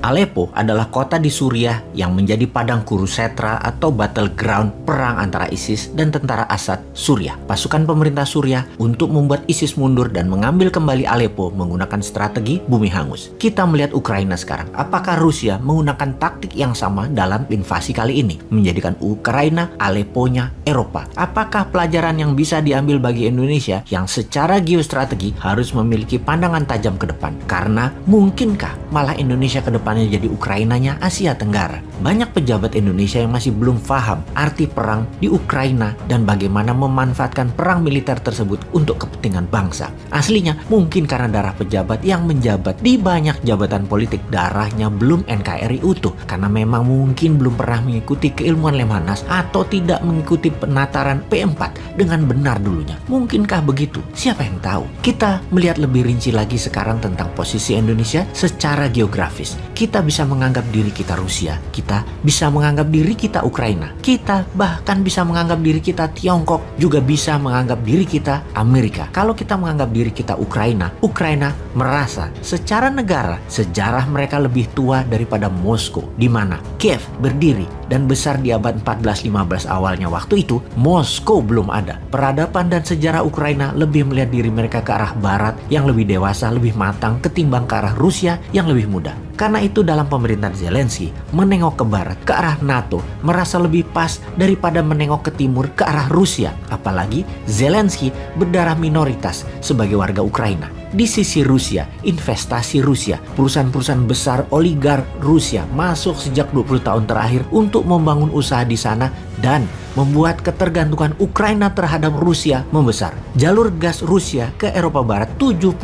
Aleppo adalah kota di Suriah yang menjadi padang kurusetra atau battleground perang antara ISIS dan tentara Assad Suriah. Pasukan pemerintah Suriah untuk membuat ISIS mundur dan mengambil kembali Aleppo menggunakan strategi bumi hangus. Kita melihat Ukraina sekarang. Apakah Rusia menggunakan taktik yang sama dalam invasi kali ini? Menjadikan Ukraina Aleppo-nya Eropa. Apakah pelajaran yang bisa diambil bagi Indonesia yang secara geostrategi harus memiliki pandangan tajam ke depan? Karena mungkinkah malah Indonesia ke depan jadi Ukrainanya Asia Tenggara? Banyak pejabat Indonesia yang masih belum paham arti perang di Ukraina dan bagaimana memanfaatkan perang militer tersebut untuk kepentingan bangsa. Aslinya mungkin karena darah pejabat yang menjabat di banyak jabatan politik darahnya belum NKRI utuh, karena memang mungkin belum pernah mengikuti keilmuan Lemhanas atau tidak mengikuti penataran P4 dengan benar dulunya. Mungkinkah begitu? Siapa yang tahu? Kita melihat lebih rinci lagi sekarang tentang posisi Indonesia secara geografis. Kita bisa menganggap diri kita Rusia, kita bisa menganggap diri kita Ukraina, kita bahkan bisa menganggap diri kita Tiongkok, juga bisa menganggap diri kita Amerika. Kalau kita menganggap diri kita Ukraina, Ukraina merasa secara negara sejarah mereka lebih tua daripada Moskow, di mana Kiev berdiri dan besar di abad 14-15 awalnya. Waktu itu Moskow belum ada. Peradaban dan sejarah Ukraina lebih melihat diri mereka ke arah barat yang lebih dewasa, lebih matang ketimbang ke arah Rusia yang lebih muda. Karena itu dalam pemerintahan Zelensky, menengok ke barat, ke arah NATO, merasa lebih pas daripada menengok ke timur, ke arah Rusia. Apalagi Zelensky berdarah minoritas sebagai warga Ukraina. Di sisi Rusia, investasi Rusia, perusahaan-perusahaan besar oligark Rusia masuk sejak 20 tahun terakhir untuk membangun usaha di sana dan membuat ketergantungan Ukraina terhadap Rusia membesar. Jalur gas Rusia ke Eropa Barat 70%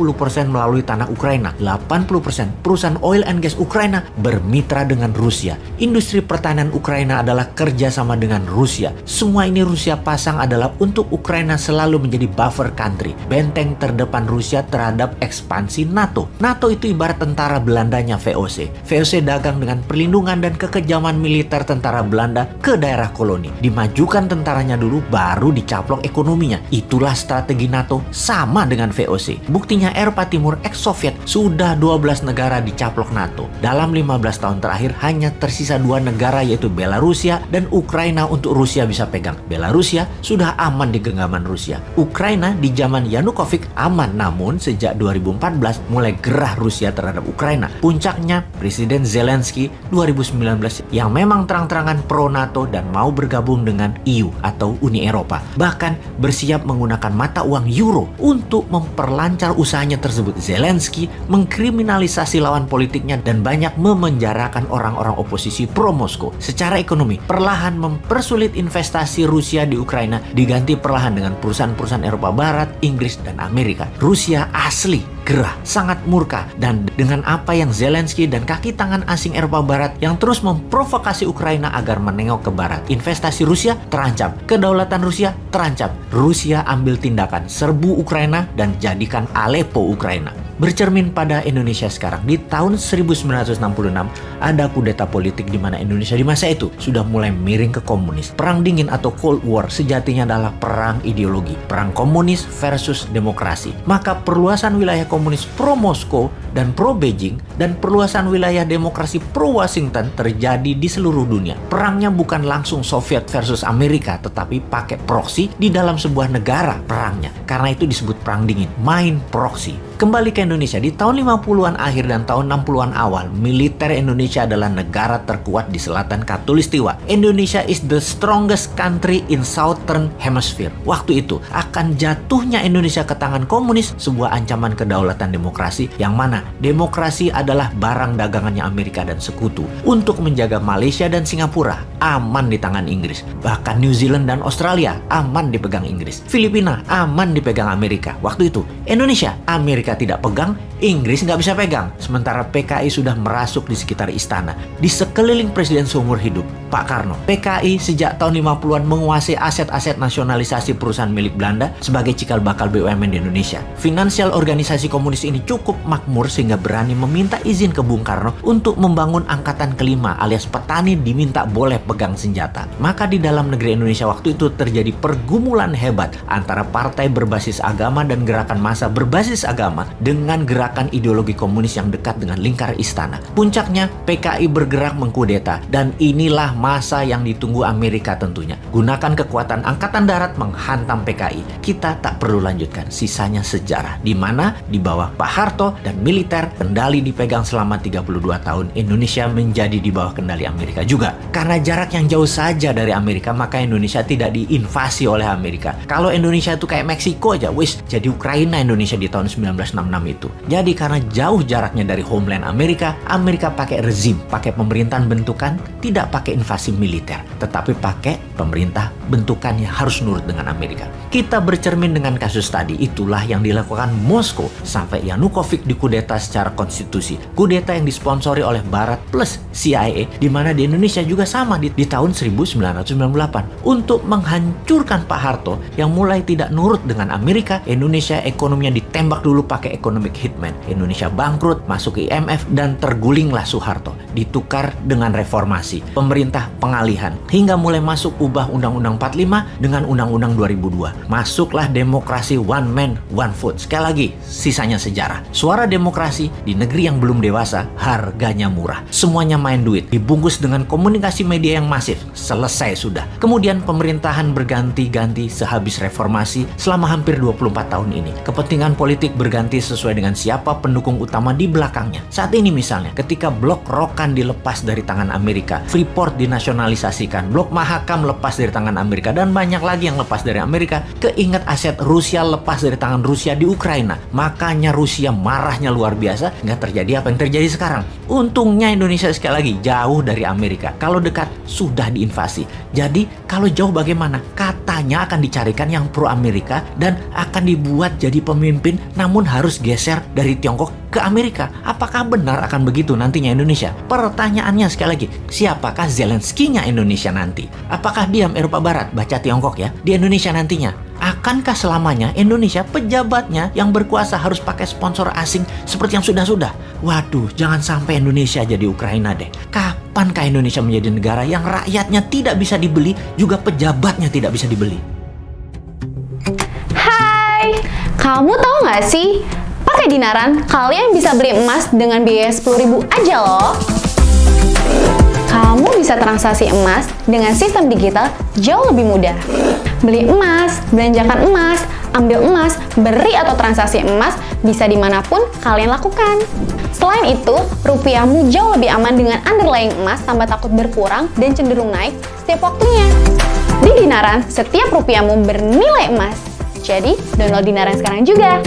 melalui tanah Ukraina. 80% perusahaan oil and gas Ukraina bermitra dengan Rusia. Industri pertahanan Ukraina adalah kerjasama dengan Rusia. Semua ini Rusia pasang adalah untuk Ukraina selalu menjadi buffer country, benteng terdepan Rusia terhadap ekspansi NATO. NATO itu ibarat tentara Belandanya VOC. VOC dagang dengan perlindungan dan kekejaman militer tentara Belanda ke daerah koloni. Dimajukan tentaranya dulu, baru dicaplok ekonominya. Itulah strategi NATO sama dengan VOC. Buktinya Eropa Timur ex-Soviet sudah 12 negara dicaplok NATO. Dalam 15 tahun terakhir hanya tersisa 2 negara yaitu Belarusia dan Ukraina untuk Rusia bisa pegang. Belarusia sudah aman di genggaman Rusia. Ukraina di zaman Yanukovych aman, namun sejak 2014 mulai gerah Rusia terhadap Ukraina. Puncaknya Presiden Zelensky 2019 yang memang terang-terangan pro NATO dan mau bergabung dengan EU atau Uni Eropa. Bahkan bersiap menggunakan mata uang euro untuk memperlancar usahanya tersebut. Zelensky mengkriminalisasi lawan politiknya dan banyak memenjarakan orang-orang oposisi pro Moskow. Secara ekonomi, perlahan mempersulit investasi Rusia di Ukraina diganti perlahan dengan perusahaan-perusahaan Eropa Barat, Inggris, dan Amerika. Rusia asli gerah, sangat murka, dan dengan apa yang Zelensky dan kaki tangan asing Eropa Barat yang terus memprovokasi Ukraina agar menengok ke barat. Investasi Rusia terancam, kedaulatan Rusia terancam. Rusia ambil tindakan, serbu Ukraina dan jadikan Aleppo Ukraina. Bercermin pada Indonesia sekarang, di tahun 1966 ada kudeta politik di mana Indonesia di masa itu sudah mulai miring ke komunis. Perang dingin atau Cold War sejatinya adalah perang ideologi, perang komunis versus demokrasi. Maka perluasan wilayah komunis pro Moskow dan pro Beijing dan perluasan wilayah demokrasi pro Washington terjadi di seluruh dunia. Perangnya bukan langsung Soviet versus Amerika, tetapi pakai proksi di dalam sebuah negara perangnya. Karena itu disebut perang dingin, main proksi. Kembali ke Indonesia, di tahun 50-an akhir dan tahun 60-an awal, militer Indonesia adalah negara terkuat di selatan Khatulistiwa. Indonesia is the strongest country in Southern Hemisphere. Waktu itu, akan jatuhnya Indonesia ke tangan komunis, sebuah ancaman kedaulatan demokrasi, yang mana demokrasi adalah barang dagangannya Amerika dan sekutu. Untuk menjaga Malaysia dan Singapura aman di tangan Inggris. Bahkan New Zealand dan Australia aman dipegang Inggris. Filipina aman dipegang Amerika. Waktu itu, Indonesia, Amerika tidak pegang, Inggris nggak bisa pegang. Sementara PKI sudah merasuk di sekitar istana. Di sekeliling presiden seumur hidup, Pak Karno. PKI sejak tahun 50-an menguasai aset-aset nasionalisasi perusahaan milik Belanda sebagai cikal bakal BUMN di Indonesia. Finansial organisasi komunis ini cukup makmur sehingga berani meminta izin ke Bung Karno untuk membangun angkatan kelima alias petani diminta boleh pegang senjata. Maka di dalam negeri Indonesia waktu itu terjadi pergumulan hebat antara partai berbasis agama dan gerakan massa berbasis agama. sama dengan gerakan ideologi komunis yang dekat dengan lingkar istana. Puncaknya, PKI bergerak mengkudeta, dan inilah masa yang ditunggu Amerika tentunya. Gunakan kekuatan angkatan darat menghantam PKI. Kita tak perlu lanjutkan, sisanya sejarah, di mana di bawah Pak Harto dan militer, kendali dipegang selama 32 tahun, Indonesia menjadi di bawah kendali Amerika juga. Karena jarak yang jauh saja dari Amerika, maka Indonesia tidak diinvasi oleh Amerika. Kalau Indonesia itu kayak Meksiko aja, wis jadi Ukraina Indonesia di tahun 1966 itu. Jadi karena jauh jaraknya dari homeland Amerika, Amerika pakai rezim, pakai pemerintahan bentukan, tidak pakai invasi militer, tetapi pakai pemerintah bentukan yang harus nurut dengan Amerika. Kita bercermin dengan kasus tadi, itulah yang dilakukan Moskow sampai Yanukovych dikudeta secara konstitusi. Kudeta yang disponsori oleh Barat plus CIA, di mana di Indonesia juga sama di tahun 1998 untuk menghancurkan Pak Harto yang mulai tidak nurut dengan Amerika. Indonesia ekonominya ditembak dulu pakai economic hitman. Indonesia bangkrut, masuk ke IMF, dan tergulinglah Soeharto. Ditukar dengan reformasi, pemerintah pengalihan, hingga mulai masuk ubah Undang-Undang 45 dengan Undang-Undang 2002. Masuklah demokrasi one man, one vote. Sekali lagi, sisanya sejarah. Suara demokrasi di negeri yang belum dewasa, harganya murah. Semuanya main duit, dibungkus dengan komunikasi media yang masif. Selesai sudah. Kemudian pemerintahan berganti-ganti sehabis reformasi selama hampir 24 tahun ini. Kepentingan politik berganti sesuai dengan siapa pendukung utama di belakangnya. Saat ini misalnya, ketika blok Rokan dilepas dari tangan Amerika, Freeport dinasionalisasikan, blok Mahakam lepas dari tangan Amerika, dan banyak lagi yang lepas dari Amerika, keinget aset Rusia lepas dari tangan Rusia di Ukraina. Makanya Rusia marahnya luar biasa, nggak terjadi apa yang terjadi sekarang. Untungnya Indonesia sekali lagi jauh dari Amerika. Kalau dekat, sudah diinvasi. Jadi, kalau jauh bagaimana? Katanya akan dicarikan yang pro Amerika dan akan dibuat jadi pemimpin, namun harus geser dari Tiongkok ke Amerika. Apakah benar akan begitu nantinya Indonesia? Pertanyaannya sekali lagi, siapakah Zelensky-nya Indonesia nanti? Apakah diam Eropa Barat, baca Tiongkok ya, di Indonesia nantinya? Akankah selamanya Indonesia pejabatnya yang berkuasa harus pakai sponsor asing seperti yang sudah-sudah? Waduh, jangan sampai Indonesia jadi Ukraina deh. Kapankah Indonesia menjadi negara yang rakyatnya tidak bisa dibeli, juga pejabatnya tidak bisa dibeli? Hai, kamu tahu nggak sih? Pakai Dinaran, kalian bisa beli emas dengan biaya 10.000 aja loh. Kamu bisa transaksi emas dengan sistem digital jauh lebih mudah. Beli emas, belanjakan emas, ambil emas, beri atau transaksi emas bisa dimanapun kalian lakukan. Selain itu, rupiahmu jauh lebih aman dengan underlying emas tanpa takut berkurang dan cenderung naik setiap waktunya. Di Dinaran, setiap rupiahmu bernilai emas. Jadi, download Dinaran sekarang juga.